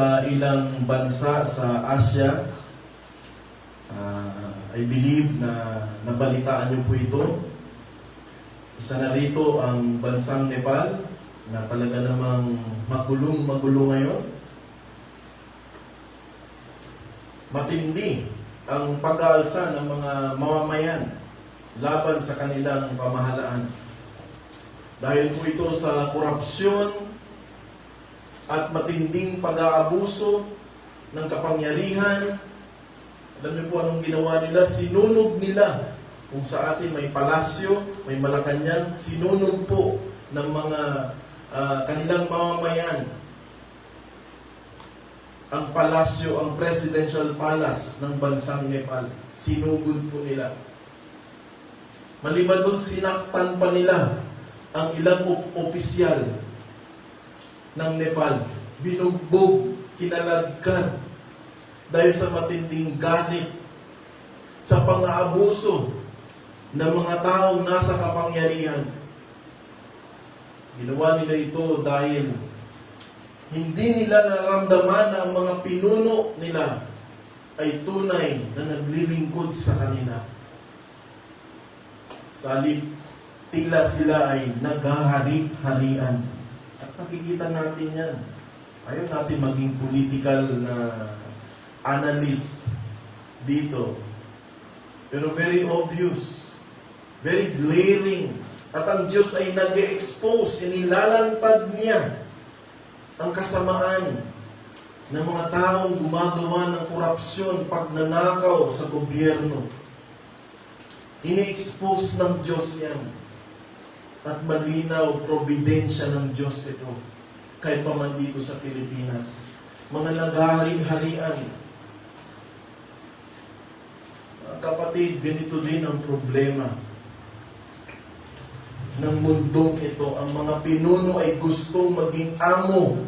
sa ilang bansa sa Asia. I believe na nabalitaan niyo po ito. Isa na rito ang bansang Nepal na talaga namang magulo ngayon. Matindi ang pag-aalsa ng mga mamamayan laban sa kanilang pamahalaan. Dahil po ito sa korupsyon at matinding pag-aabuso ng kapangyarihan. Alam niyo po anong ginawa nila? Sinunog nila. Kung sa atin may palasyo, may Malacanang, sinunog po ng mga kanilang mamamayan ang palasyo, ang presidential palace ng bansang Nepal. Sinugod po nila. Maliban doon, sinaktan pa nila ang ilang opisyal ng Nepal. Binugbog, kinaladkad dahil sa matinding galit, sa pang-aabuso ng mga taong nasa kapangyarihan. Ginawa nila ito dahil hindi nila naramdaman na ang mga pinuno nila ay tunay na naglilingkod sa kanila. Sa halip, tila sila ay naghahari-harian. At nakikita natin yan. Ayaw natin maging political na analyst dito. Pero very obvious, very glaring. At ang Diyos ay nag-expose, inilalantad niya ang kasamaan ng mga taong gumagawa ng korupsyon, pagnanakaw sa gobyerno. Ini-expose ng Diyos yan. At malinaw, probidensya ng Diyos ito. Kahit pa man dito sa Pilipinas. Mga naghahari-harian. Kapatid, ganito din ang problema ng mundong ito. Ang mga pinuno ay gustong maging amo,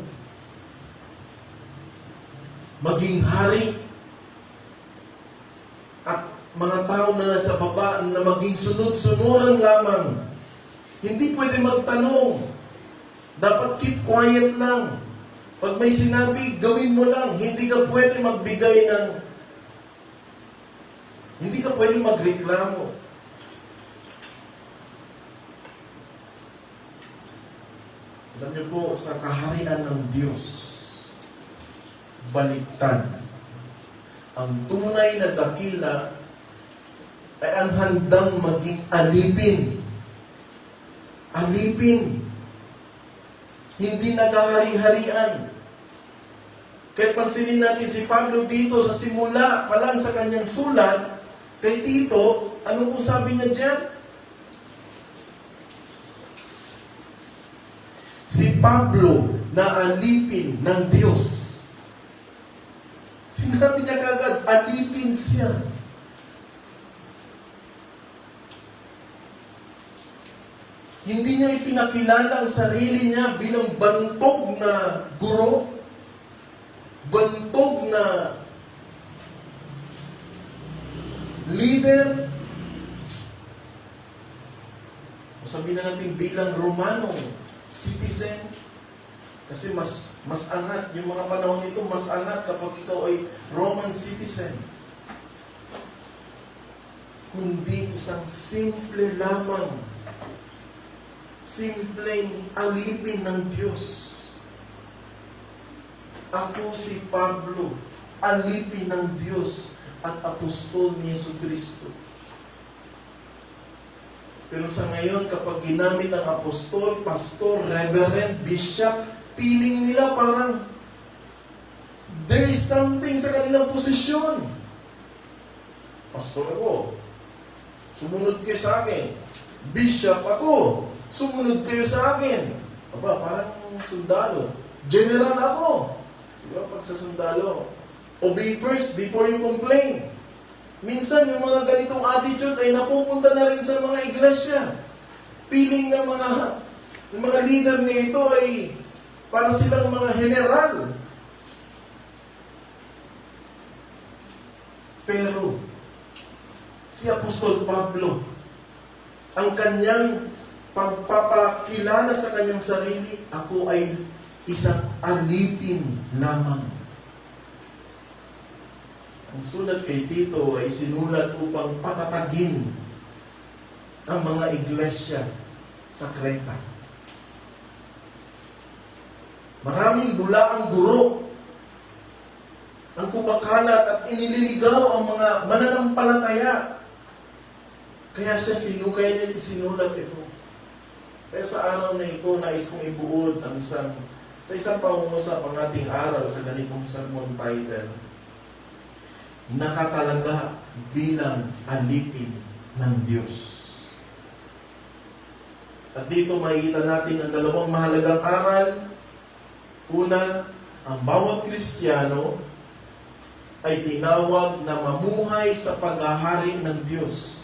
maging hari, at mga tao na nasa baba na maging sunod-sunuran lamang. Hindi pwede magtanong. Dapat keep quiet lang. Pag may sinabi, gawin mo lang. Hindi ka pwede magbigay ng... Hindi ka pwede magreklamo. Alam niyo po, sa kaharian ng Diyos, baliktad. Ang tunay na dakila ay ang handang maging alipin. Alipin. Hindi naghahari-harian. Kaya pansinin natin si Pablo dito sa simula pa lang sa kanyang sulat kay Tito, ano po sabi niya dyan? Si Pablo na alipin ng Diyos. Sinabi niya kagad, alipin siya. Hindi niya ipinakilala ang sarili niya bilang bantog na guro, bantog na leader, o sabihin na natin bilang Romano citizen, kasi mas angat, yung mga panahon nito, mas angat kapag ikaw ay Roman citizen. Kundi isang simple lamang, simpleng alipin ng Diyos. Ako si Pablo, alipin ng Diyos at apostol ni Jesucristo. Pero sa ngayon, kapag ginamit ang apostol, pastor, reverend, bishop, feeling nila parang there is something sa kanilang posisyon. Pastor ako, sumunod kayo sa akin. Bishop ako, sumunod kayo sa akin. Aba, parang sundalo. General ako. Diba, pag sa sundalo, obey first before you complain. Minsan, yung mga ganitong attitude ay napupunta na rin sa mga iglesia. Piling ng mga leader nito ay para silang mga general. Pero, si Apostol Pablo, ang kanyang pagpapakilala sa kanyang sarili, ako ay isang alipin lamang. Ang sulat kay Tito ay sinulat upang patatagin ang mga iglesia sa Creta. Maraming bulaang guro ang kumakalat at inililigaw ang mga mananampalataya. Kaya niya sinulat ito. Kaya sa araw na ito, nais kong ibuod sa isang pangungusap ang ating aral sa ganitong sermon title, nakatalaga bilang alipin ng Diyos. At dito makikita natin ang dalawang mahalagang aral. Una, ang bawat Kristiyano ay tinawag na mamuhay sa paghahari ng Diyos.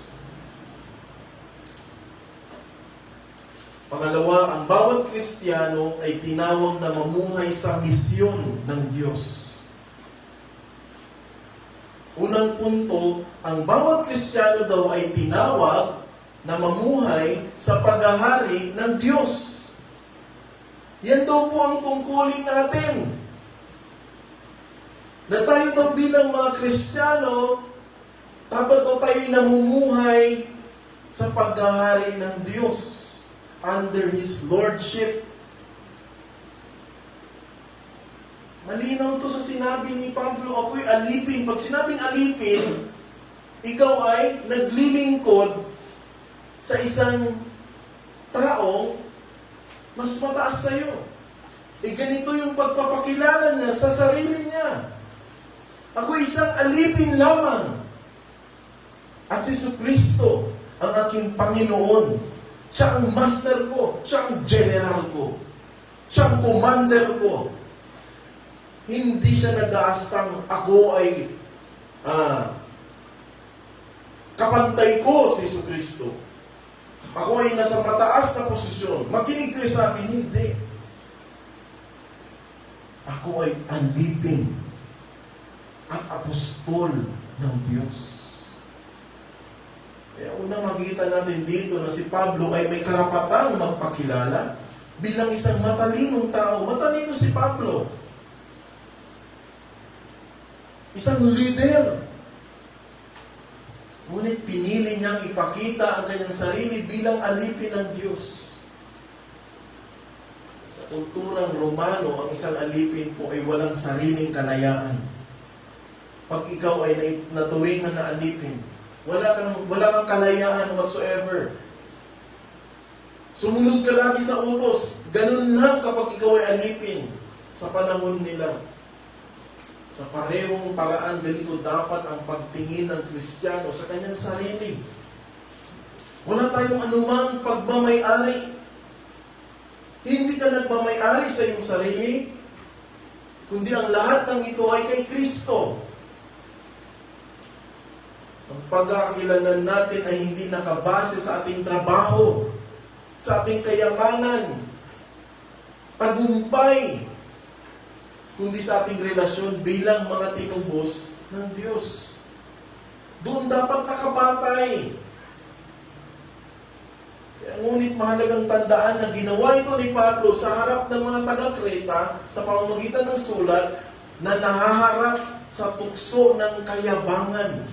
Pangalawa, ang bawat Kristiyano ay tinawag na mamuhay sa misyon ng Diyos. Unang punto, ang bawat Kristiyano daw ay tinawag na mamuhay sa paghahari ng Diyos. Yan daw po ang tungkulin natin. Na tayo daw bilang mga Kristiyano, dapat daw tayo namumuhay sa paghahari ng Diyos under His Lordship. Malinaw to sa sinabi ni Pablo, ako'y alipin. Pag sinabing alipin, ikaw ay naglilingkod sa isang taong mas mataas sa iyo. Ganito yung pagpapakilala niya sa sarili niya. Ako isang alipin lamang. At si Jesucristo ang aking Panginoon. Siya ang master ko. Siya ang general ko. Siya ang commander ko. Hindi siya nag-aastang ako ay kapantay ko si Jesucristo. Ako ay nasa mataas na posisyon. Makinig kayo sa akin, hindi. Ako ay alipin at apostol ng Diyos. Kaya una makita natin dito na si Pablo ay may karapatang magpakilala bilang isang matalinong tao. Matalino si Pablo. Isang leader. Ngunit pinili niyang ipakita ang kanyang sarili bilang alipin ng Diyos. Sa kulturang Romano, ang isang alipin po ay walang sariling kalayaan. Pag ikaw ay naturingan na alipin, wala kang kalayaan whatsoever. Sumunod ka lagi sa utos. Ganun lang kapag ikaw ay alipin sa panahon nila. Sa parehong paraan, ganito dapat ang pagtingin ng Kristiyano sa kanyang sarili. Wala tayong anumang pagmamay-ari. Hindi ka nagmamay-ari sa iyong sarili, kundi ang lahat ng ito ay kay Kristo. Ang pagkakakilalan natin ay hindi nakabase sa ating trabaho, sa ating kayamanan, tagumpay, kundi sa ating relasyon bilang mga tinubos ng Diyos. Doon dapat nakabatay. Kaya ngunit mahalagang tandaan na ginawa ito ni Pablo sa harap ng mga taga-Creta sa pamamagitan ng sulat na nahaharap sa tukso ng kayabangan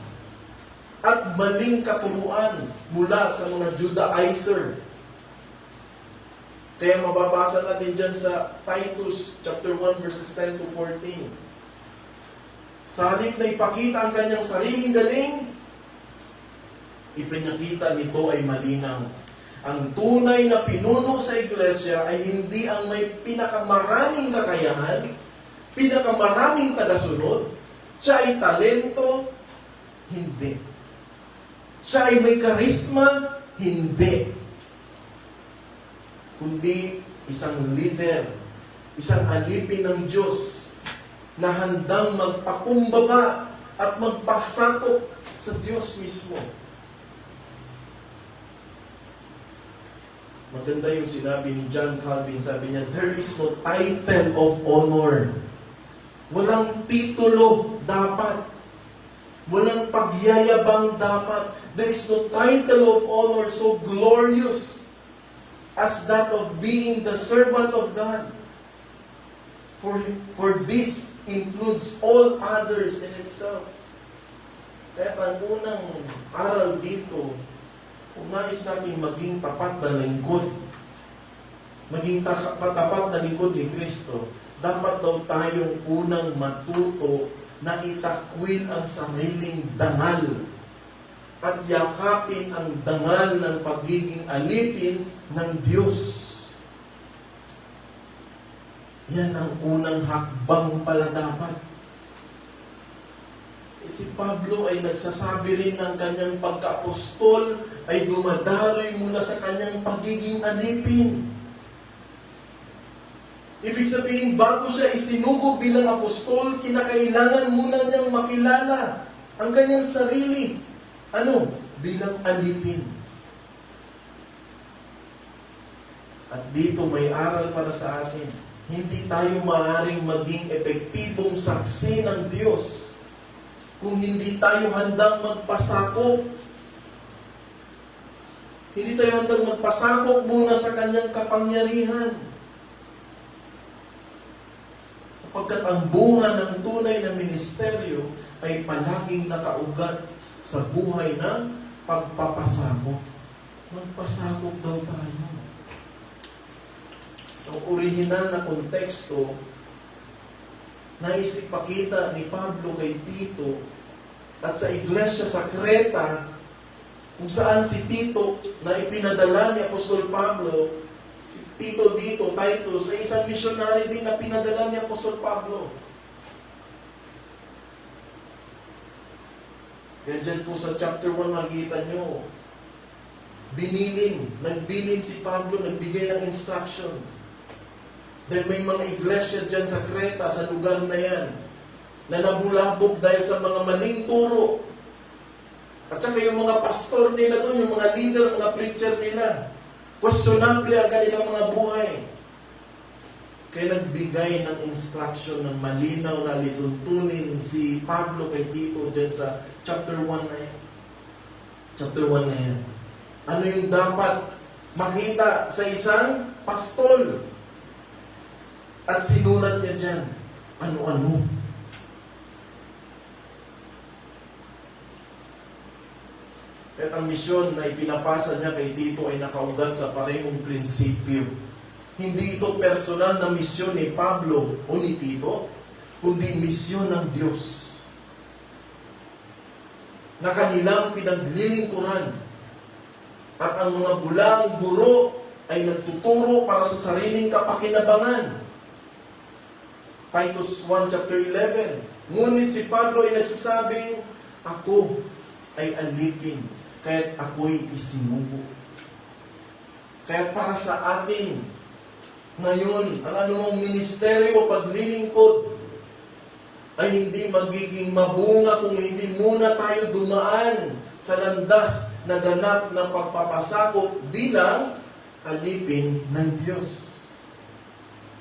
at maling katuruan mula sa mga Judaizer. Kaya mababasa natin dyan sa Titus chapter 1 verses 10 to 14. Sa halip na ipakita ang kanyang sariling galing, ipinakita nito ay malinaw. Ang tunay na pinuno sa iglesia ay hindi ang may pinakamaraming kakayahan, pinakamaraming tagasunod. Siya ay talento, hindi. Siya ay may karisma, hindi. Kundi isang leader, isang alipin ng Diyos na handang magpakumbaba at magpasakop sa Diyos mismo. Maganda yung sinabi ni John Calvin, sabi niya, there is no title of honor. Walang titulo dapat. Walang pagyayabang dapat. There is no title of honor so glorious as that of being the servant of God. For this includes all others in itself. Kaya ang unang aral dito, kung nais natin maging tapat na lingkod, maging tapat na lingkod ni Kristo, dapat daw tayong unang matuto na itakwil ang sariling dangal at yakapin ang dangal ng pagiging alipin ng Diyos. Yan ang unang hakbang pala dapat. Si Pablo ay nagsasabi rin ng kanyang pagka-apostol ay dumadaloy mula sa kanyang pagiging alipin. Ibig sabihin, bago siya isinugo bilang apostol, kinakailangan muna niyang makilala ang kanyang sarili. Bilang alipin. At dito may aral para sa atin. Hindi tayo maaaring maging epektibong saksi ng Diyos kung hindi tayo handang magpasakop. Hindi tayo handang magpasakop muna sa kanyang kapangyarihan. Sapagkat ang bunga ng tunay na ministeryo ay palaging nakaugat sa buhay ng pagpapasakop. Magpasakop daw tayo. Sa orihinal na konteksto, nais ipakita ni Pablo kay Tito at sa iglesia sa Creta, kung saan si Tito na ipinadala ni Apostol Pablo, si Tito dito, Titus, ay isang missionary din na pinadala ni Apostol Pablo. Kaya dyan po sa chapter 1 makikita nyo, nagbilin si Pablo, nagbigay ng instruction. Dahil may mga iglesia dyan sa Creta, sa lugar na yan, na nabulabog dahil sa mga maling turo. At saka yung mga pastor nila doon, yung mga leader, mga preacher nila, questionable ang kanilang mga buhay. Kaya nagbigay ng instruction ng malinaw na lituntunin si Pablo kay Tito dyan sa chapter 1 na yan. Chapter 1 na yan. Ano yung dapat makita sa isang pastol? At sinulat niya dyan, ano-ano. At ang misyon na ipinapasa niya kay Tito ay nakaugat sa parehong prinsipyo. Hindi ito personal na misyon ni Pablo o ni Tito, kundi misyon ng Diyos na kanilang pinaglilingkuran. At ang mga bulang guro ay nagtuturo para sa sariling kapakinabangan. Titus 1 chapter 11. Ngunit si Pablo ay nagsasabing, ako ay alipin, kaya't ako'y isinugo. Kaya para sa atin, ngayon, ang anumang ministeryo o paglilingkod ay hindi magiging mabunga kung hindi muna tayo dumaan sa landas na ganap ng pagpapasakop bilang alipin ng Diyos.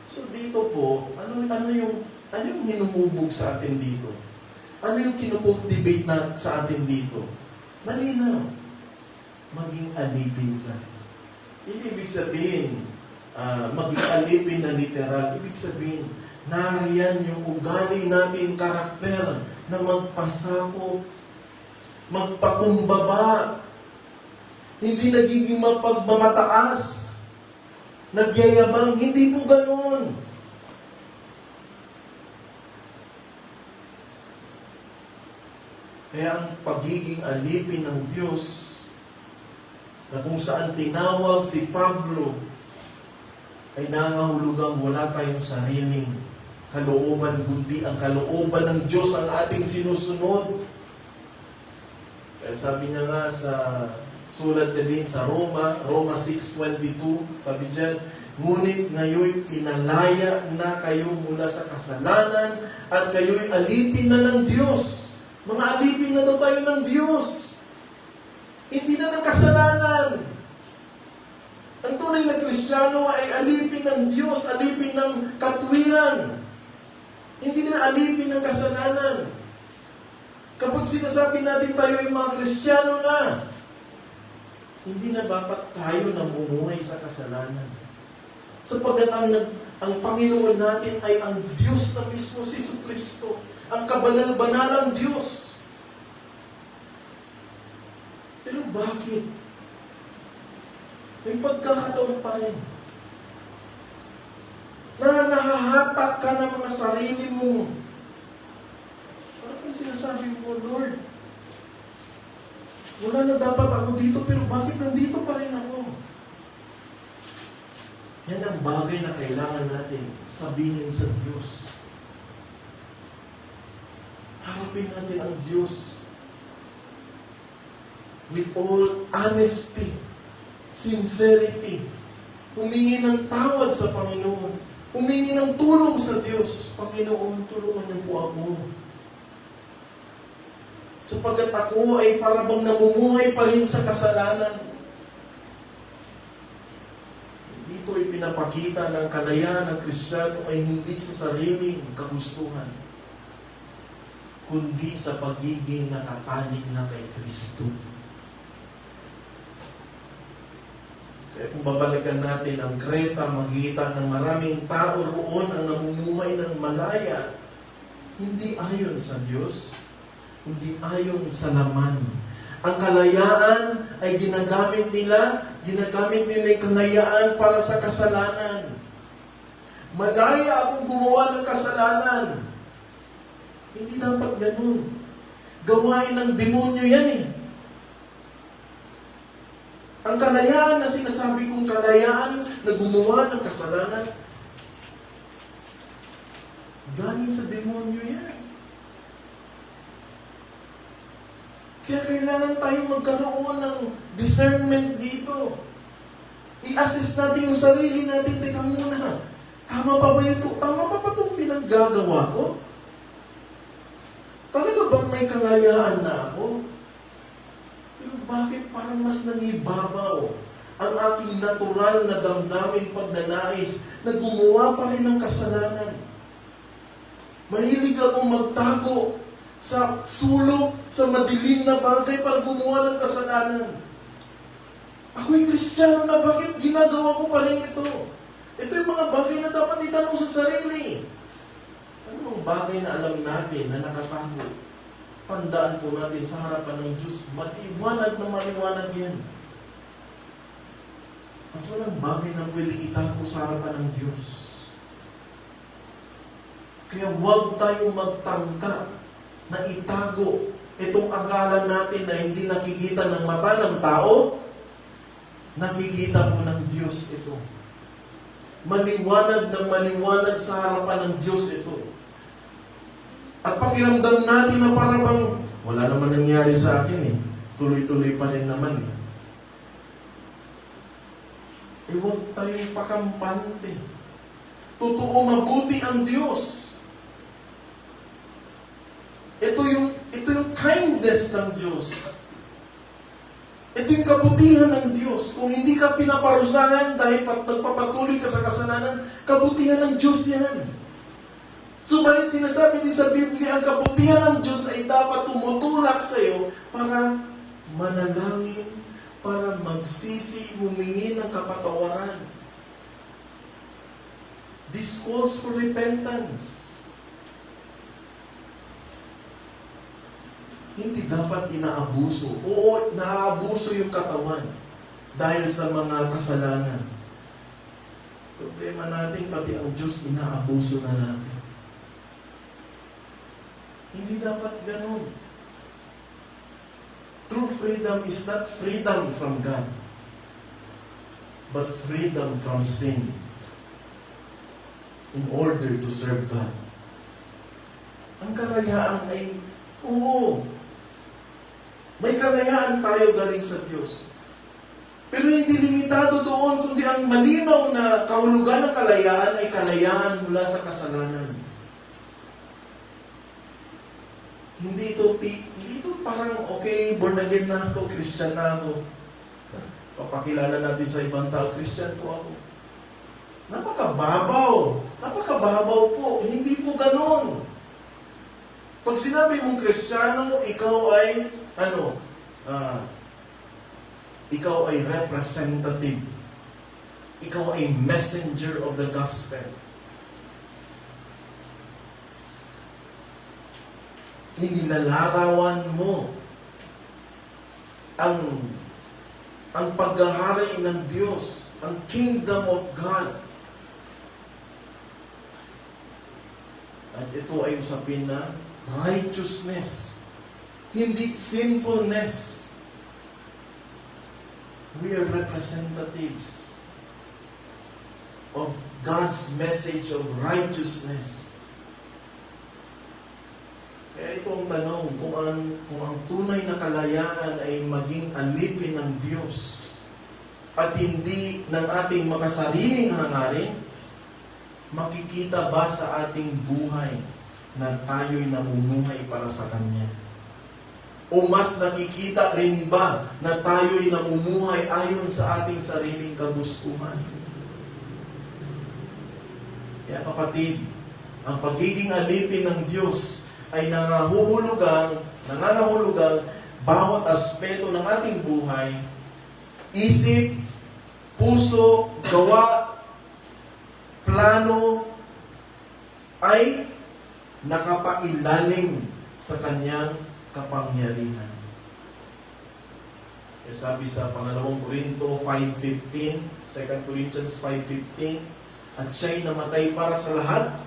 So dito po, ano yung hinumubog sa atin dito? Ano yung kinukultivate na sa atin dito? Malinaw. Maging alipin ka. Hindi ibig sabihin, maging alipin na literal. Ibig sabihin, nariyan yung ugali natin, karakter, na magpasakop, magpakumbaba, hindi nagiging mapagmamataas, nagyayabang, hindi po ganoon. Kaya ang pagiging alipin ng Diyos, na kung saan tinawag si Pablo, ay nangahulugang wala tayong sariling kalooban, kundi ang kalooban ng Diyos ang ating sinusunod. Kaya sabi niya nga sa sulat na din sa Roma 6:22, sabi diyan, ngunit ngayon pinalaya na kayo mula sa kasalanan at kayo'y alipin na ng Diyos. Mga alipin na daw tayo ng Diyos. Hindi na ng kasalanan. Ang tunay na Kristiyano ay alipin ng Diyos, alipin ng katwiran. Hindi na alipin ng kasalanan. Kapag sinasabi natin tayo ay mga Kristiyano na, hindi na dapat tayo namumuhay sa kasalanan. Sapagkat ang Panginoon natin ay ang Diyos na mismo, si Jesucristo. Ang kabanal-banalang Diyos. Bakit? May pagkakataon pa rin na nahahatak ka ng mga sarili mo. Parang kung sinasabi mo, Lord, wala na dapat ako dito, pero bakit nandito pa rin ako? Yan ang bagay na kailangan natin sabihin sa Diyos. Harapin natin ang Diyos with all honesty, sincerity. Humingi ng tawad sa Panginoon. Humingi ng tulong sa Diyos. Panginoon, tulungan niyo po ako. Sapagkat ako ay para bang namumuhay pa rin sa kasalanan. Dito ay pinapakita ng kalayaan ng Kristiyano ay hindi sa sariling kagustuhan, kundi sa pagiging nakatanig na kay Kristo. Kaya kung babalikan natin ang Kreta, makikita ng maraming tao roon ang namumuhay ng malaya, hindi ayon sa Diyos, hindi ayon sa laman. Ang kalayaan ay ginagamit nila yung kalayaan para sa kasalanan. Malaya akong gumawa ng kasalanan. Hindi dapat ganun. Gawain ng demonyo yan eh. Ang kalayaan na sinasabi kong kalayaan na gumawa ng kasalanan, galing sa demonyo yan. Kaya kailangan tayong magkaroon ng discernment dito. I-assess natin yung sarili natin. Teka muna, tama pa ba ito? Tama pa ba itong pinaggagawa ko? Talaga bang may kalayaan na ako? Pero bakit parang mas nangibabaw ang aking natural na damdamin pagnanais na gumawa pa rin ng kasalanan? Mahilig akong magtago sa sulok, sa madilim na bagay para gumawa ng kasalanan. Ako'y Kristiyano na, bakit ginagawa ko pa rin ito? Ito yung mga bagay na dapat itanong sa sarili. Ano mga bagay na alam natin na nakatago? Tandaan po natin sa harapan ng Diyos, maliwanag na maliwanag yan. At walang bagay na pwedeng itago sa harapan ng Diyos. Kaya huwag tayong magtangka na itago itong akala natin na hindi nakikita ng mata ng tao, nakikita po ng Diyos ito. Maliwanag ng maliwanag sa harapan ng Diyos ito. At pakiramdam natin na parang wala naman nangyari sa akin eh. Tuloy-tuloy pa rin naman eh. Huwag tayong pakampante. Totoo, mabuti ang Diyos. Ito yung kindness ng Diyos. Ito yung kabutihan ng Diyos. Kung hindi ka pinaparusahan dahil nagpapatuloy ka sa kasalanan, kabutihan ng Diyos yan. Subalit sinasabi din sa Biblia, ang kabutihan ng Diyos ay dapat tumutulak sa iyo para manalangin, para magsisi, humingi ng kapatawaran. This calls for repentance. Hindi dapat inaabuso. Oo, naaabuso yung katawan dahil sa mga kasalanan. Problema natin, pati ang Diyos inaabuso na natin. Hindi dapat ganun. True freedom is not freedom from God, but freedom from sin in order to serve God. Ang kalayaan ay, oo, may kalayaan tayo galing sa Diyos. Pero hindi limitado doon, kundi ang malinaw na kahulugan ng kalayaan ay kalayaan mula sa kasalanan. Hindi ito parang, okay, born again na ako, Christian na ako. Papakilala natin sa ibang tao, Christian po ako. Napakababaw po. Hindi po ganon. Pag sinabi mong Kristiyano, ikaw ay, ikaw ay representative. Ikaw ay messenger of the gospel. Inilalarawan mo ang ang paghahari ng Diyos, ang kingdom of God. At ito ay usapin na righteousness, hindi sinfulness. We are representatives of God's message of righteousness. Kaya ito ang tanong, kung ang tunay na kalayaan ay maging alipin ng Diyos at hindi ng ating makasariling hangarin, makikita ba sa ating buhay na tayo'y namumuhay para sa Kanya? O mas nakikita rin ba na tayo'y namumuhay ayon sa ating sariling kagustuhan? Kaya kapatid, ang pagiging alipin ng Diyos ay nangangahulugang bawat aspeto ng ating buhay, isip, puso, gawa, plano, ay nakapailalim sa Kanyang kapangyarihan. Kaya sabi sa pangalawang Korinto 5:15, 2 Corinthians 5:15, at siya'y namatay para sa lahat,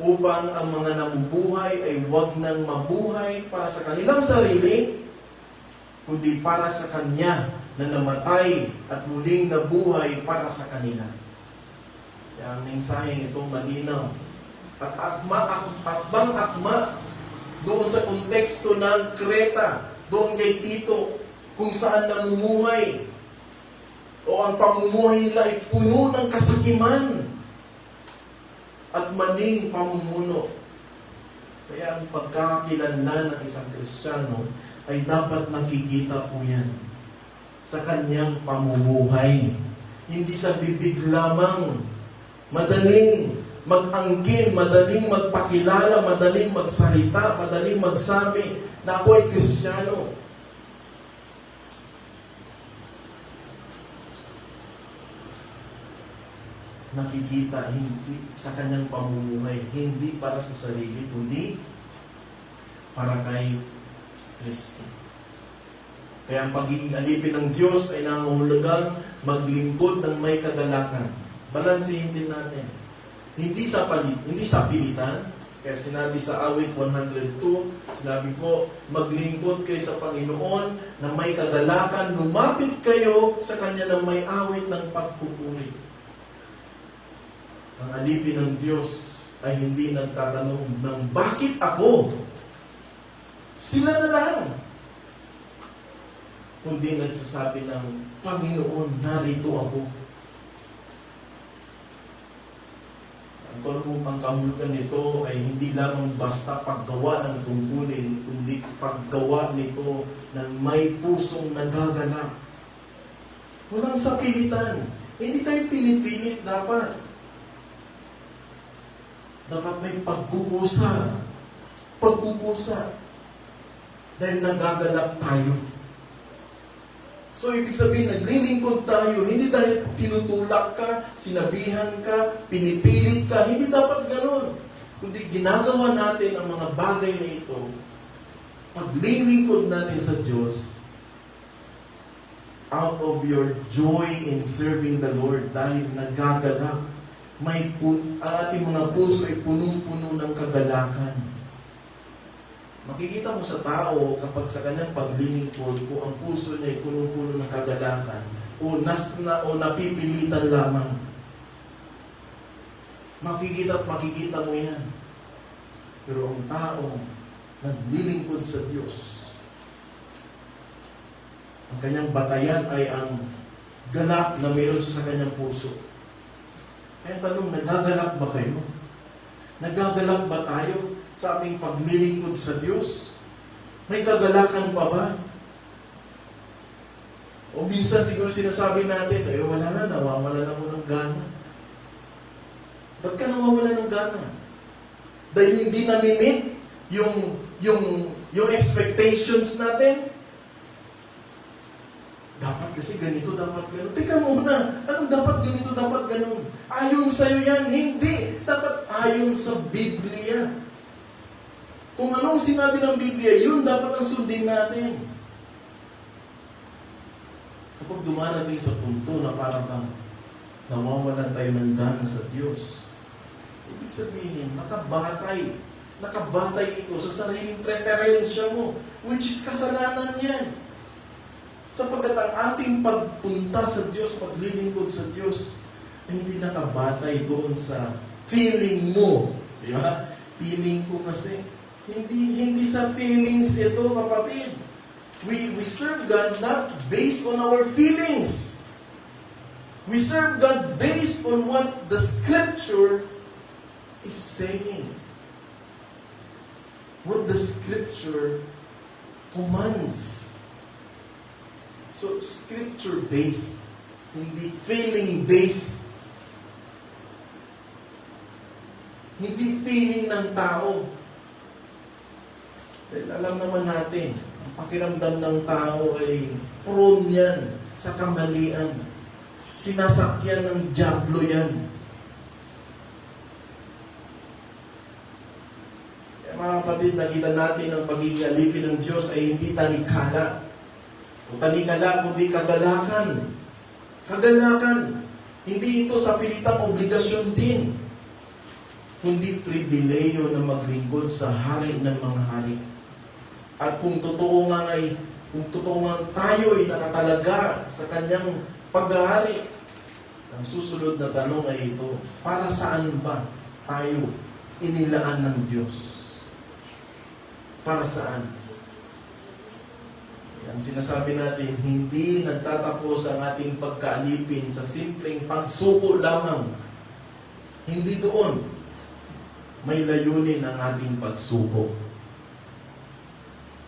upang ang mga namubuhay ay huwag nang mabuhay para sa kanilang sarili, kundi para sa Kanya na namatay at muling nabuhay para sa kanila. Kaya ang mensaheng ito malinaw. At akma doon sa konteksto ng Kreta, doon kay Tito, kung saan namumuhay, o ang pamumuhay nila ay puno ng kasakiman at maling pamumuno. Kaya ang pagkakakilanlan ng isang Kristiyano ay dapat nakikita po yan sa kanyang pamumuhay. Hindi sa bibig lamang. Madaling mag-angkin, madaling magpakilala, madaling magsalita, madaling magsabi na ako ay Kristiyano. Nakikita sa kanyang pamumuhay, hindi para sa sarili, kundi para kay Kristo. Kaya ang pagiging alipin ng Diyos ay nangangahulugang maglingkod ng may kagalakan. Balansehin din natin. Hindi sa pilitan. Kaya sinabi sa awit 102, sinabi po, maglingkod kayo sa Panginoon na may kagalakan, lumapit kayo sa Kanya na may awit ng pagpupuri. Ang alipin ng Diyos ay hindi nagtatanong ng bakit ako? Sila na lang. Kundi nagsasabi ng Panginoon, narito ako. Ang kahulugan nito ay hindi lamang basta paggawa ng tungkulin, kundi paggawa nito ng may pusong nagaganap. Walang sapilitan. Hindi tayo pinipilit dapat. Dapat may pagkukusa. Dahil nagagalak tayo. So, ibig sabihin, naglilingkod tayo. Hindi dahil tinutulak ka, sinabihan ka, pinipilit ka. Hindi dapat ganun. Kundi ginagawa natin ang mga bagay na ito. Paglilingkod natin sa Diyos, out of your joy in serving the Lord, dahil nagagalak. Ang ating mga puso ay punong-puno ng kagalakan. Makikita mo sa tao kapag sa kanyang paglilingkod, kung ang puso niya ay punong-puno ng kagalakan o napipilitan lamang. Makikita mo yan. Pero ang taong naglilingkod sa Diyos, ang kanyang batayan ay ang galak na mayroon siya sa kanyang puso. Kaya tanong, nagagalak ba kayo? Nagagalak ba tayo sa ating paglilingkod sa Diyos? May kagalakan pa ba? O minsan siguro sinasabi natin, wala na, nawawala na ako ng gana. Ba't ka nawawala ng gana? Dahil hindi na-meet yung expectations natin? Dapat kasi ganito, dapat ganun. Teka muna, anong dapat ganito, dapat ganun? Ayon sa'yo yan? Hindi. Dapat ayon sa Biblia. Kung anong sinabi ng Biblia, yun dapat ang sundin natin. kapag dumarating sa punto na parang nawawalan tayo ng gana sa Diyos, ibig sabihin, nakabatay ito sa sariling preferensya mo, which is kasalanan yan. Sapagkat ang ating pagpunta sa Diyos, paglilingkod sa Diyos, ay hindi nakabatay doon sa feeling mo. Di ba? Feeling ko kasi. Hindi sa feelings ito, kapatid. We serve God not based on our feelings. We serve God based on what the Scripture is saying. What the Scripture commands. So, Scripture-based, hindi feeling-based. Hindi feeling ng tao. Dahil alam naman natin, ang pakiramdam ng tao ay prone yan sa kamalian. Sinasakyan ng dyablo yan. Kaya mga kapatid, nakita natin ang pagiging alipin ng Diyos ay hindi talikala. O talikala, kundi kagalakan. Kagalakan. Hindi ito sa pilitang obligasyon din, kundi pribileyo na maglingkod sa hari ng mga hari. At kung totoo nga tayo ay nakatalaga sa kanyang paghahari, ang susunod na tanong ay ito, para saan ba tayo inilaan ng Diyos? Para saan? Ang sinasabi natin, hindi nagtatapos ang ating pagkaalipin sa simpleng pagsuko lamang. Hindi doon. May layunin ang ating pagsuko.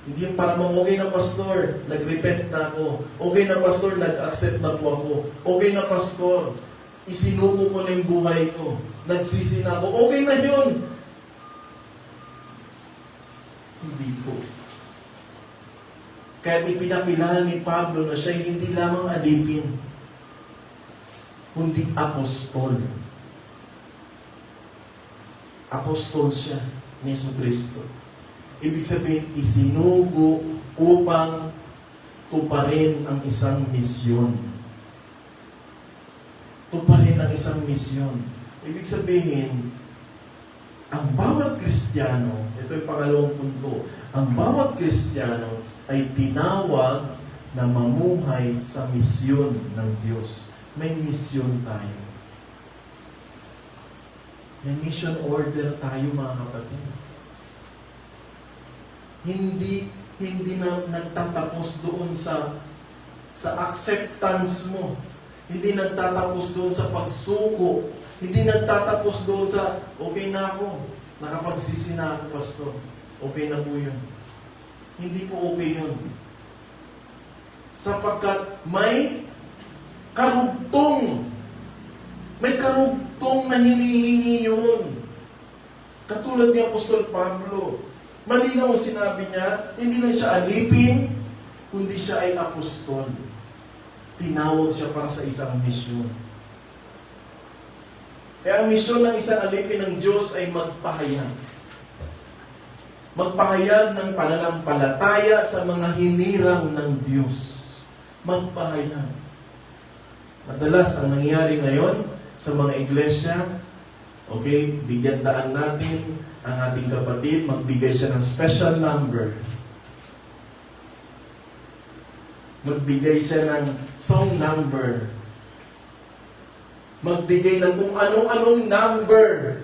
Hindi yung parang okay na pastor, nag-repent na ako. Okay na pastor, nag-accept na po ako. Okay na pastor, isinuko ko na yung buhay ko. Nagsisi na ako. Okay na yun. Hindi po. Kaya ipinakilala ni Pablo na siya hindi lamang alipin, kundi apostol. Apostol siya ni Jesucristo. Ibig sabihin, isinugo upang tuparin ang isang misyon. Tuparin ang isang misyon. Ibig sabihin, ang bawat Kristiyano, ito yung pangalawang punto, ang bawat Kristiyano ay tinawag na mamuhay sa misyon ng Diyos. May misyon tayo. May mission order tayo, mga kapatid. Hindi na nagtatapos doon sa acceptance mo. Hindi nagtatapos doon sa pagsuko. Hindi nagtatapos doon sa, okay na ako, nakapagsisi na ako, pastor. Okay na po yun. Hindi po okay yun. Sapagkat may karugtong na hinihingi yun. Katulad ni Apostol Pablo. Malinaw ang sinabi niya, hindi lang siya alipin, kundi siya ay apostol. Tinawag siya para sa isang misyon. Kaya ang misyon ng isang alipin ng Diyos ay magpahayag. Magpahayag ng pananampalataya sa mga hinirang ng Diyos. Magpahayag. Madalas ang nangyayari ngayon sa mga iglesia, okay, bigyan daan natin ang ating kapatid, magbigay siya ng special number. Magbigay siya ng song number. Magbigay ng kung anong number.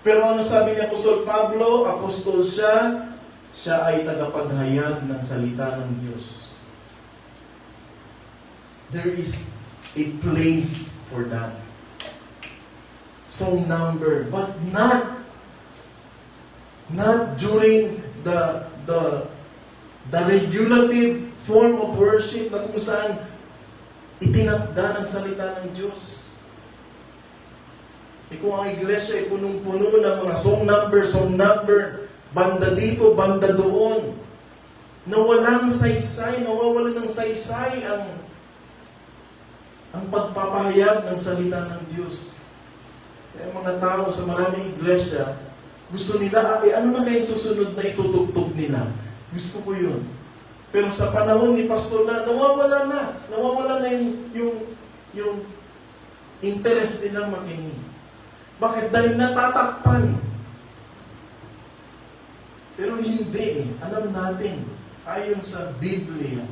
Pero ano sabi ni Apostol Pablo? Apostol siya ay tagapaghayag ng salita ng Diyos. There is a place for that. Song number, but not during the regulative form of worship na kung saan itinakda ng salita ng Diyos. Kung ang iglesia ay punong-puno ng mga song number, banda dito, banda doon, nawalang saysay, nawawalan ng saysay ang pagpapahayag ng salita ng Diyos. Kaya mga tao sa maraming iglesia, gusto nila, ano na kayong susunod na itutugtog nila? Gusto ko yun. Pero sa panahon ni Pastor na, nawawala na yung interest nilang makinig. Bakit? Dahil natatakpan. Pero hindi. Alam natin, ayon sa Biblia,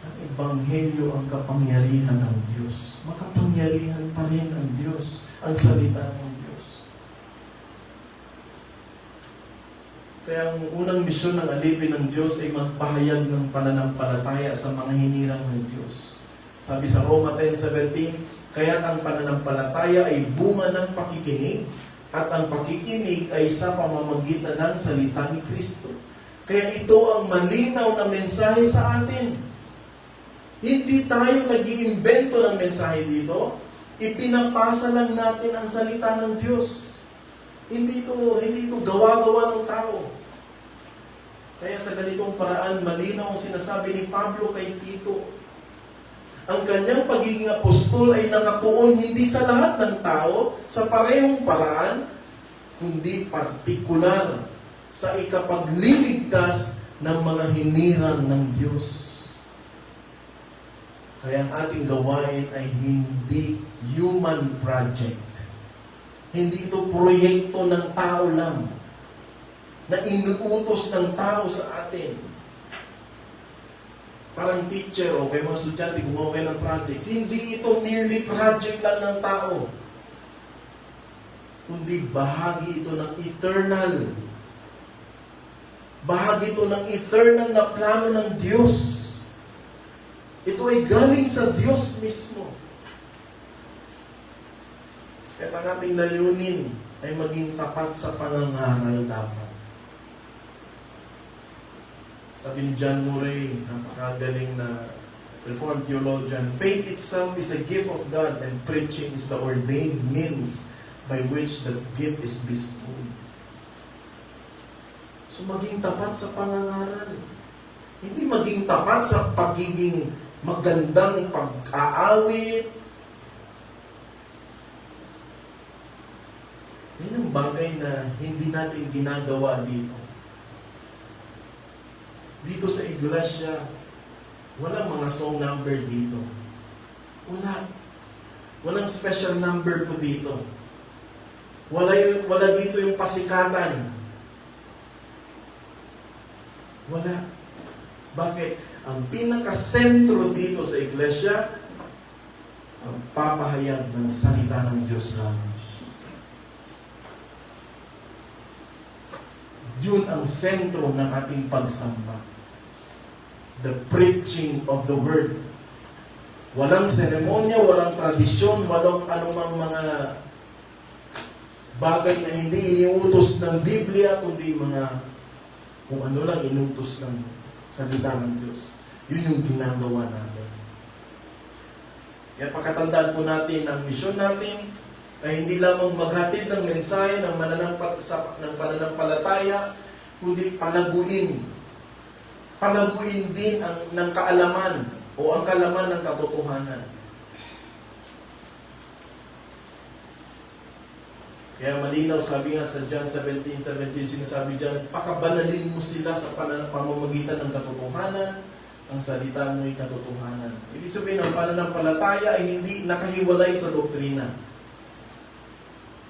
ang Ebanghelyo ang kapangyarihan ng Diyos. Makapangyarihan pa rin ang Diyos, ang salita ng Diyos. Kaya ang unang misyon ng alipin ng Diyos ay magpahayag ng pananampalataya sa mga hinirang ng Diyos. Sabi sa Roma 10:17, kaya't ang pananampalataya ay bunga ng pakikinig, at ang pakikinig ay sa pamamagitan ng salita ni Kristo. Kaya ito ang malinaw na mensahe sa atin. Hindi tayo nag-iimbento ng mensahe dito. Ipinapasa lang natin ang salita ng Diyos. Hindi ito gawa-gawa ng tao. Kaya sa ganitong paraan, malinaw ang sinasabi ni Pablo kay Tito. Ang kanyang pagiging apostol ay nakatuon hindi sa lahat ng tao sa parehong paraan, kundi partikular sa ikapagliligtas ng mga hinirang ng Diyos. Kaya ang ating gawain ay hindi human project. Hindi ito proyekto ng tao lang na inuutos ng tao sa atin. Parang teacher o kay mga estudyante gumawa kayo ng project. Hindi ito merely project lang ng tao. Kundi bahagi ito ng eternal. Bahagi ito ng eternal na plano ng Diyos. Ito ay galing sa Diyos mismo. At ang ating layunin ay maging tapat sa pangangaral dapat. Sabi ni John Murray, napakagaling na Reformed theologian, faith itself is a gift of God and preaching is the ordained means by which the gift is bestowed. So maging tapat sa pangangaral. Hindi maging tapat sa pagiging magandang pag-aawit. Yan ang bagay na hindi natin ginagawa dito. Dito sa iglesia, walang mga song number dito. Walang special number po dito. Wala dito yung pasikatan. Wala. Bakit? Ang pinaka-sentro dito sa iglesia, ang papahayag ng salita ng Diyos lang. Yun ang sentro ng ating pagsamba. The preaching of the Word. Walang seremonya, walang tradisyon, walang anumang mga bagay na hindi iniutos ng Biblia, kundi mga kung ano lang inutos ng salita ng Diyos. Yun yung ginagawa natin. Kaya pagkatandaan po natin ang misyon natin ay hindi lamang maghatid ng mensahe ng pananampalataya, kundi palaguin din ng kaalaman o ang kalaman ng katotohanan. Kaya malinaw, sabi nga sa John 17:17, sinasabi dyan, pakabanalin mo sila sa pamamagitan ng katotohanan, ang salita mo ay katotohanan. Ibig sabihin, ang pananampalataya ay hindi nakahiwalay sa doktrina.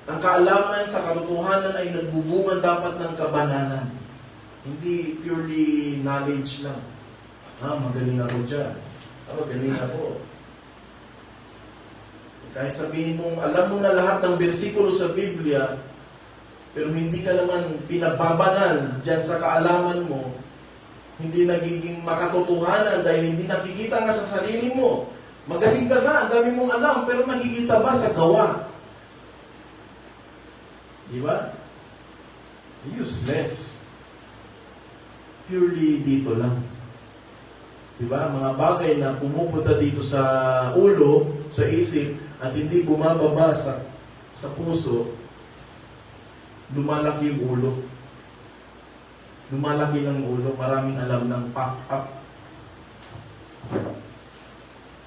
Ang kaalaman sa katotohanan ay nagbubunga dapat ng kabanalan. Hindi purely knowledge lang. Magaling ako dyan. Magaling ako. Kahit sabihin mong, alam mo na lahat ng bersikulo sa Biblia, pero hindi ka naman pinababanal dyan sa kaalaman mo, hindi nagiging makatotohanan dahil hindi nakikita nga sa sarili mo. Magaling ka nga, ang dami mong alam, pero nakikita ba sa gawa? Diba? Useless. Purely dito lang. Diba? Mga bagay na pumupunta dito sa ulo, sa isip, at hindi bumababa sa puso, lumalaki yung ulo. Lumalaki ng ulo, maraming alam ng puff up.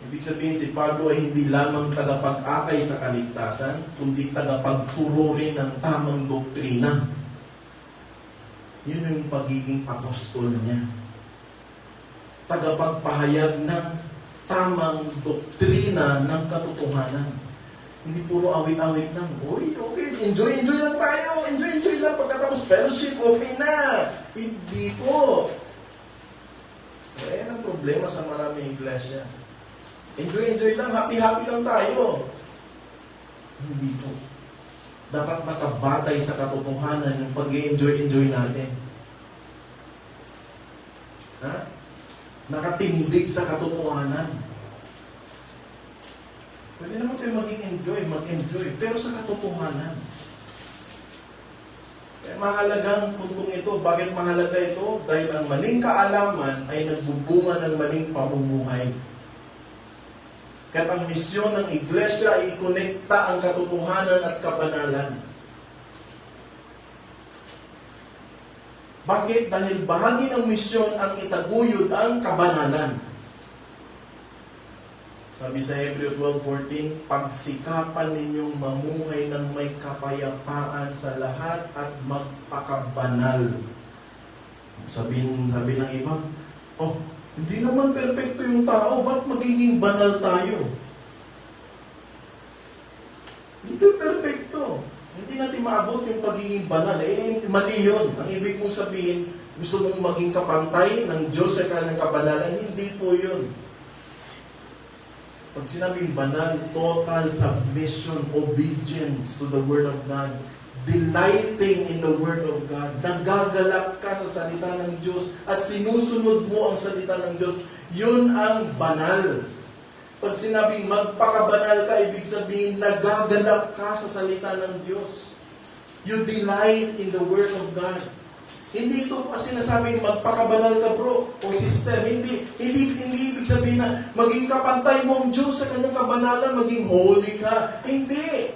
Ibig sabihin, si Pablo ay hindi lamang tagapag-akay sa kaligtasan, kundi tagapagturo rin ng tamang doktrina. Yun yung pagiging apostol niya. tagapagpahayag ng tamang doktrina ng katotohanan. Hindi puro awit-awit lang. Uy, okay, enjoy lang tayo. Enjoy lang pagkatapos fellowship, okay na. Hindi po. Ayan ang problema sa maraming iglesia. Enjoy lang, happy lang tayo. Hindi po. Dapat nakabatay sa katotohanan yung pag-i-enjoy natin. Ha? Nakatindig sa katotohanan. Pwede naman tayo mag-enjoy, pero sa katotohanan. Kaya mahalagang puntong ito. Bakit mahalaga ito? Dahil ang maling kaalaman ay nagbubunga ng maling pamumuhay. Kaya ang misyon ng iglesia ay ikonekta ang katotohanan at kabanalan. Bakit? Dahil bahagi ng misyon ang itaguyod ang kabanalan. Sabi sa Hebreo 12:14, pagsikapan ninyong mamuhay ng may kapayapaan sa lahat at magpakabanal. Sabi ng iba, hindi naman perpekto yung tao, ba't magiging banal tayo? Hindi perpekto. Hindi natin maabot yung pagiging banal. Mali yun. Ang ibig mong sabihin, gusto mong maging kapantay ng Diyos sa kanyang kabanalan, hindi po yun. Pag sinabing banal, total submission, obedience to the Word of God, delighting in the Word of God, nagagalak ka sa salita ng Diyos at sinusunod mo ang salita ng Diyos, yun ang banal. Pag sinabing magpakabanal ka, ibig sabihin nagagalak ka sa salita ng Diyos. You delight in the Word of God. Hindi ito sinasabing magpakabanal ka bro o sister. Hindi ibig sabihin na maging kapantay mo ang Diyos sa kanyang kabanalan, maging holy ka. Hindi.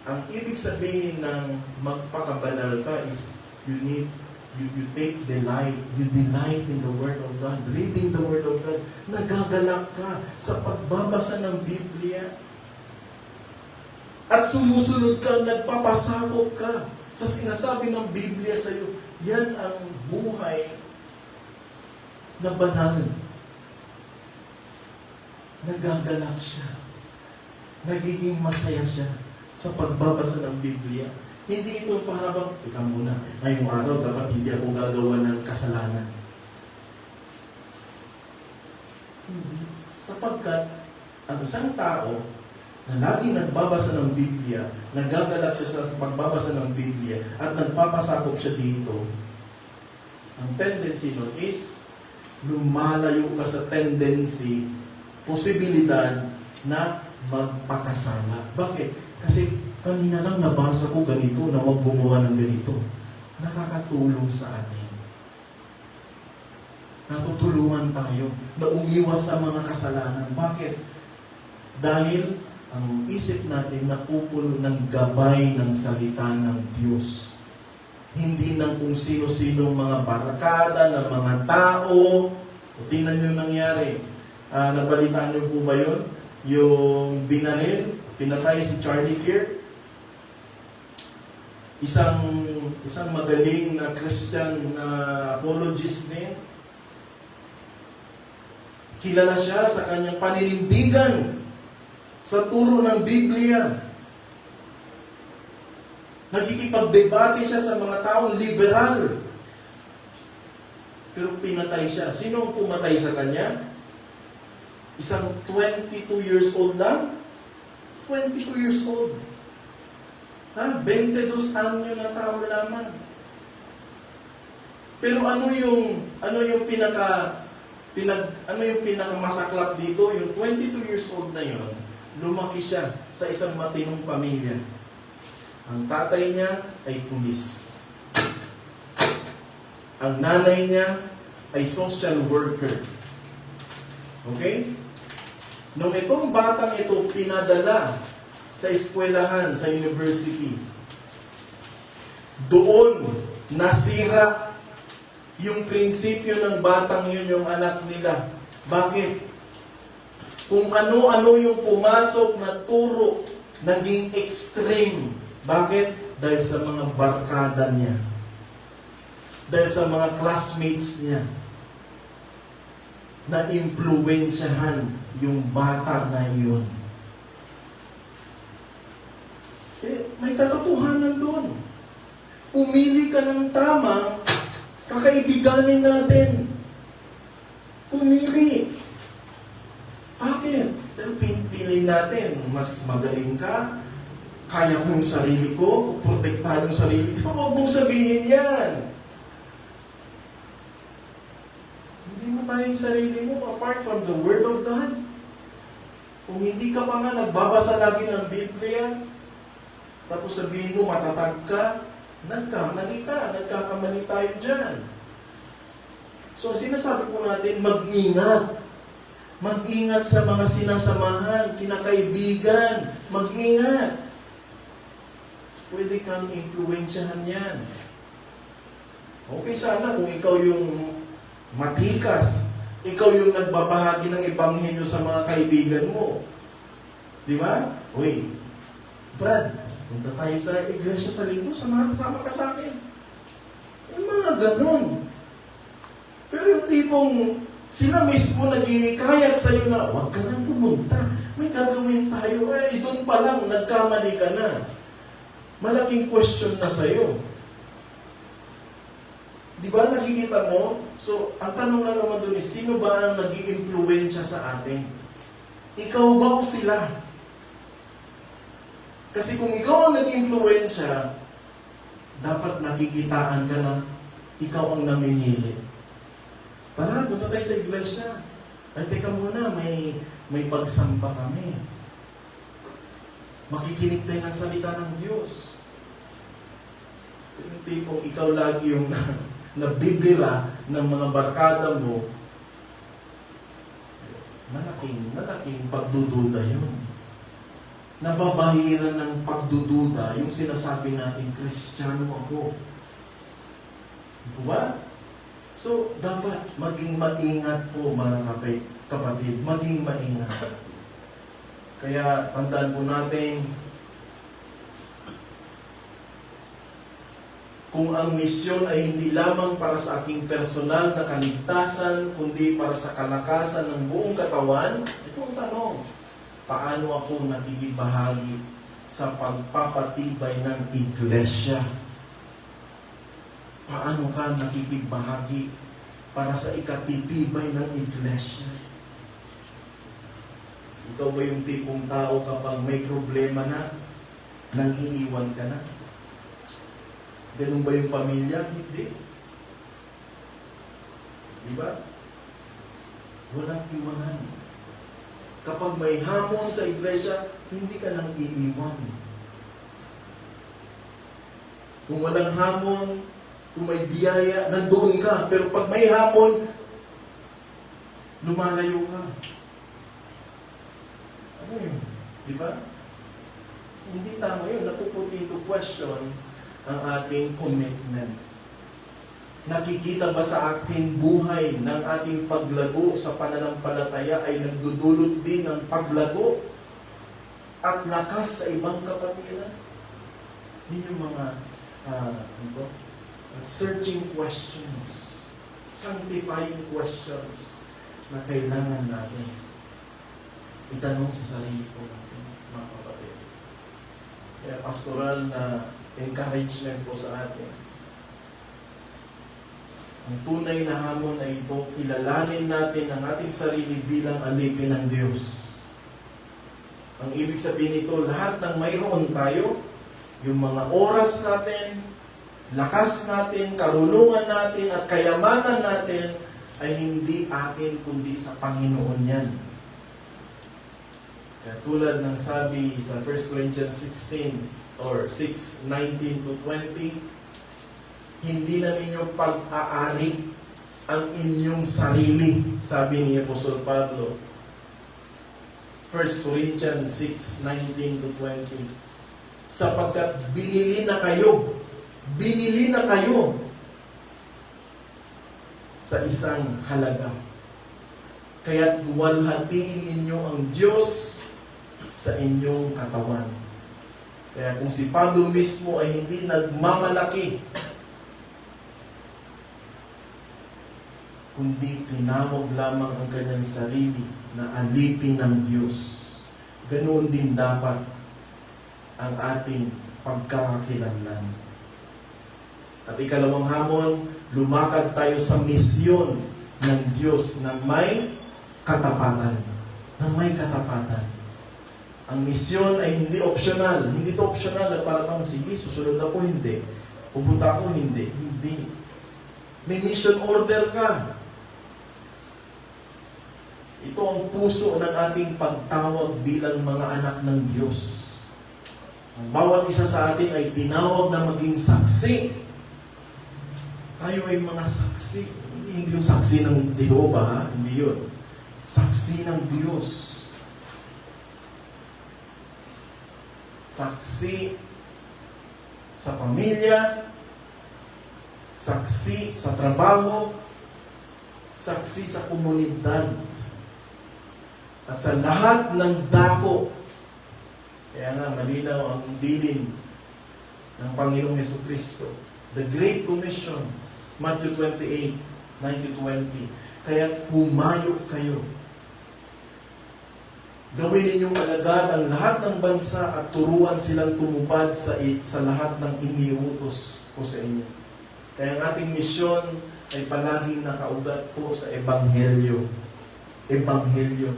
Ang ibig sabihin ng magpakabanal ka is you take delight. You delight in the Word of God. Reading the Word of God. Nagagalak ka sa pagbabasa ng Biblia. At sumusunod ka, nagpapasakop ka sa sinasabi ng Biblia sa iyo. Yan ang buhay na banal. Nagagalak siya. Nagiging masaya siya sa pagbabasa ng Biblia. Hindi ito para bang, ika muna, ngayong araw dapat hindi ako gagawa ng kasalanan. Hindi. Sapagkat ang isang tao na laging nagbabasa ng Biblia, nagagalak siya sa pagbabasa ng Biblia, at nagpapasakop siya dito, ang tendency nun is lumalayo ka sa tendency, posibilidad na magpakasala. Bakit? Kasi kanina lang nabasa ko ganito, na huwag gumawa ng ganito. Nakakatulong sa atin. Natutulungan tayo na umiwas sa mga kasalanan. Bakit? Dahil ang isip natin napupuno ng gabay ng salita ng Diyos. Hindi ng kung sino-sino mga barakada ng mga tao. O tingnan nyo nangyari. Nabalitaan nyo po ba yun? Yung binaril, pinatay si Charlie Kirk. Isang magaling na Christian na apologist din. Kilala siya sa kanyang paninindigan sa turo ng Biblia. Nagkikipagdebate siya sa mga taong liberal. Pero pinatay siya. Sino ang pumatay sa kanya? Isang 22 years old lang? 22 years old. 22 anyo na tao lamang. Pero ano yung pinakamasaklap dito? Yung 22 years old na yon, lumaki siya sa isang matinong pamilya. Ang tatay niya ay pulis. Ang nanay niya ay social worker. Okay? Nung itong batang ito pinadala sa eskwelahan, sa university, doon nasira yung prinsipyo ng batang yun, yung anak nila. Bakit? Kung ano-ano yung pumasok na turo, naging extreme. Bakit? Dahil sa mga barkada niya. Dahil sa mga classmates niya. na impluwensyahan yung bata na iyon. May katotohanan doon. Pumili ka ng tama, kakaibiganin natin. Pumili. Bakit? Pero pinipili natin, mas magaling ka, kaya ko yung sarili ko, protektahan yung sarili ko. Huwag mong sabihin yan. Hindi mo kaya yung sarili mo apart from the Word of God. Kung hindi ka pa nga nagbabasa lagi ng Biblia, tapos sabihin mo matatag ka, nagkamali ka, nagkakamali tayo dyan. So, sinasabi ko natin, mag-ingat. Mag-ingat sa mga sinasamahan, kinakaibigan. Mag-ingat. Pwede kang impluwensyahan yan. Okay sana kung ikaw yung matikas, ikaw yung nagbabahagi ng ebanghelyo sa mga kaibigan mo. Di ba? Uy, Brad, punta tayo sa iglesia sa linggo, sama ka sa akin. Yung mga ganun. Pero yung tipong sila mismo nag-iikayat sa'yo na, huwag ka nang pumunta. May gagawin tayo. Doon pa lang, nagkamali ka na. Malaking question na sa'yo. Di ba nakikita mo? So, ang tanong lang naman doon is, sino ba ang nag-iimpluwensya sa atin? Ikaw ba o sila? Kasi kung ikaw ang nag-iimpluwensya, dapat nakikitaan ka na ikaw ang namimili. Tara, punta tayo sa iglesia. Ay, teka muna, may pagsamba kami. Makikinig tayo ng salita ng Diyos. Yung tipong ikaw lagi yung nabibira ng mga barkada mo, malaking pagdududa yun. Nababahiran ng pagdududa yung sinasabi natin, Kristiyano ako. Diba? So, dapat maging maingat po mga kapatid. Maging maingat. Kaya, tandaan po natin, kung ang misyon ay hindi lamang para sa aking personal na kaligtasan, kundi para sa kalakasan ng buong katawan, ito ang tanong, paano ako nakikibahagi sa pagpapatibay ng iglesia? Paano ka nakikibahagi para sa ikatitibay ng iglesia? Ikaw ba yung tipong tao kapag may problema na, nangiiwan ka na? Ganun ba yung pamilya? Hindi. Diba? Walang iwanan. Kapag may hamon sa iglesia, hindi ka nang iiwan. Kung walang hamon, kung may biyaya, nandoon ka. Pero pag may hamon, lumalayo ka. Ano yun? Diba? Hindi tama yun. Napuput into question ang ating commitment. Nakikita ba sa ating buhay ng ating paglago sa pananampalataya ay nagdudulot din ng paglago at lakas sa ibang kapatiran? Yun yung mga searching questions, sanctifying questions na kailangan natin itanong sa sarili po natin, mga kapatid. Kaya pastoral na encouragement po sa atin. Ang tunay na hamon ay ito, kilalanin natin ang ating sarili bilang alipin ng Diyos. Ang ibig sabihin nito, lahat ng mayroon tayo, yung mga oras natin, lakas natin, karunungan natin, at kayamanan natin, ay hindi atin kundi sa Panginoon yan. Kaya tulad ng sabi sa 1 Corinthians 16 or 6:19 to 20, hindi na ninyo pag-aari ang inyong sarili, sabi ni Apostol Pablo. 1 Corinthians 6:19 to 20. Sapagkat binili na kayo sa isang halaga. Kaya't luwalhatiin ninyo ang Diyos sa inyong katawan. Kaya kung si Pablo mismo ay hindi nagmamalaki kundi tinawag lamang ang kanyang sarili na alipin ng Diyos. Ganoon din dapat ang ating pagkakakilanlan. At ikalawang hamon, lumakad tayo sa misyon ng Diyos na may katapatan. Na may katapatan. Ang misyon ay hindi optional. Hindi ito optional na parang, sige, susunod ako, hindi. Pupunta ako, hindi. Hindi. May mission order ka. Ito ang puso ng ating pagtawag bilang mga anak ng Diyos. Ang bawat isa sa atin ay tinawag na maging saksi. Tayo ay mga saksi. Hindi yung saksi ng Jehova, hindi yun. Saksi ng Diyos. Saksi sa pamilya, saksi sa trabaho, saksi sa komunidad, at sa lahat ng dako. Kaya nga, malinaw ang bilin ng Panginoong Jesucristo. The Great Commission, Matthew 28, 19-20. Kaya humayo kayo. Gawin ninyong alagad ang lahat ng bansa at turuan silang tumupad sa lahat ng iniutos ko sa inyo. Kaya ang ating misyon ay palaging nakaugat po sa Ebanghelyo. Ebanghelyo.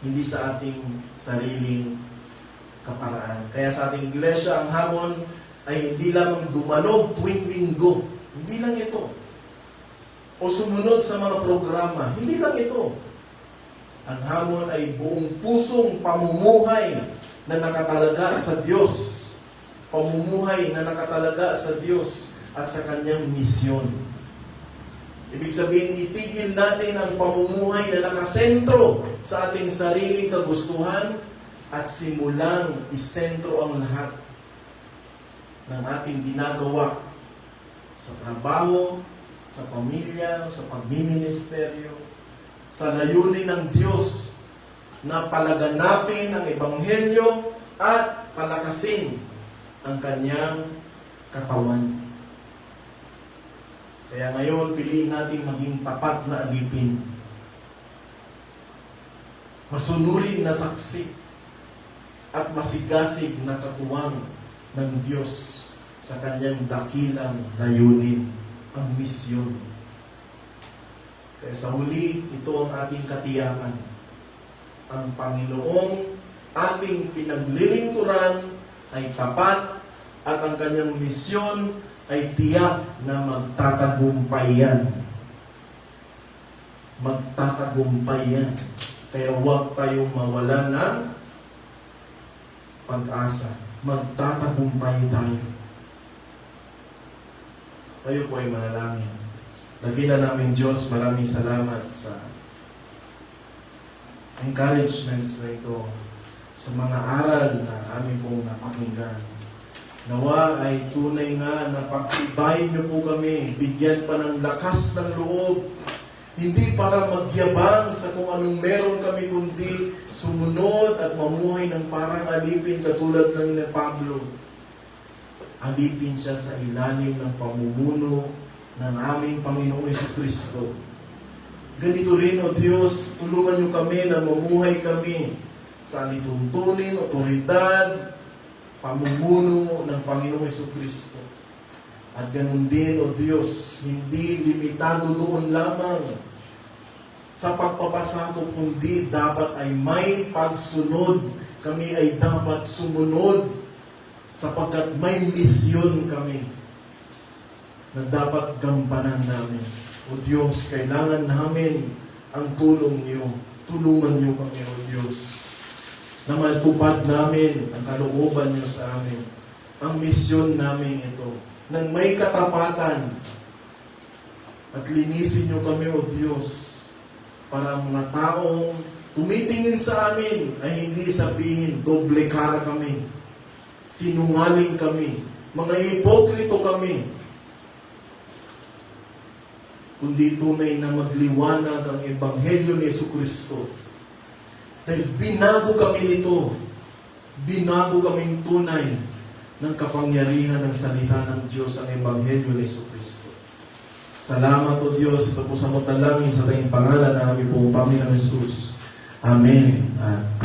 Hindi sa ating sariling kaparaan. Kaya sa ating iglesia, ang hamon ay hindi lamang dumalo tuwing linggo. Hindi lang ito. O sumunod sa mga programa. Hindi lang ito. Ang hamon ay buong pusong pamumuhay na nakatalaga sa Diyos. Pamumuhay na nakatalaga sa Diyos at sa Kanyang misyon. Ibig sabihin, itigil natin ang pamumuhay na nakasentro sa ating sariling kagustuhan at simulang isentro ang lahat ng ating ginagawa sa trabaho, sa pamilya, sa pagmiministeryo, sa layunin ng Diyos na palaganapin ang Ebanghelyo at palakasin ang Kanyang katawan. Kaya ngayon, piliin natin maging tapat na alipin. Masunurin na saksi at masigasig na katuwang ng Diyos sa Kanyang dakilang layunin, ang misyon. Kaya sa huli, ito ang ating katiyakan. Ang Panginoong ating pinaglilingkuran ay tapat at ang Kanyang misyon ay tiyak na magtatagumpayan. Magtatagumpayan. Kaya huwag tayong mawalan ng pag-asa. Magtatagumpay tayo. Tayo po ay manalangin. Dakila namin Diyos, maraming salamat sa encouragements na ito, sa mga aral na aming pong napakinggan. Nawa ay tunay nga na pagtibayin niyo po kami, bigyan pa ng lakas ng loob, hindi para magyabang sa kung anong meron kami, kundi sumunod at mamuhay ng parang alipin katulad ng ni Pablo. Alipin siya sa ilalim ng pamumuno ng aming Panginoong Jesucristo. Ganito rin, O Diyos, tulungan niyo kami na mamuhay kami sa alituntunin, otoridad, pamumuno ng Panginoong Jesucristo. At ganun din, O Diyos, hindi limitado doon lamang sa pagpapasakop, kundi dapat ay may pagsunod. Kami ay dapat sumunod sapagkat may misyon kami na dapat gampanan namin. O Diyos, kailangan namin ang tulong niyo. Tulungan niyo kami, O Diyos, na matupad namin ang kalooban niyo sa amin. Ang misyon namin ito, nang may katapatan. At linisin niyo kami, O Diyos, para ang mga taong tumitingin sa amin ay hindi sabihin, doble cara kami, sinungaling kami, mga hipokrito kami, kundi tunay na magliwanag ang Ebanghelyo ni Jesucristo. Dahil binago kami nito, binago kaming tunay ng kapangyarihan ng salita ng Diyos, ang Ebanghelyo ni Jesucristo. Salamat o Diyos, ito po sa dalangin sa tayong pangalan ng aming pong Panginoon Jesus. Amen. At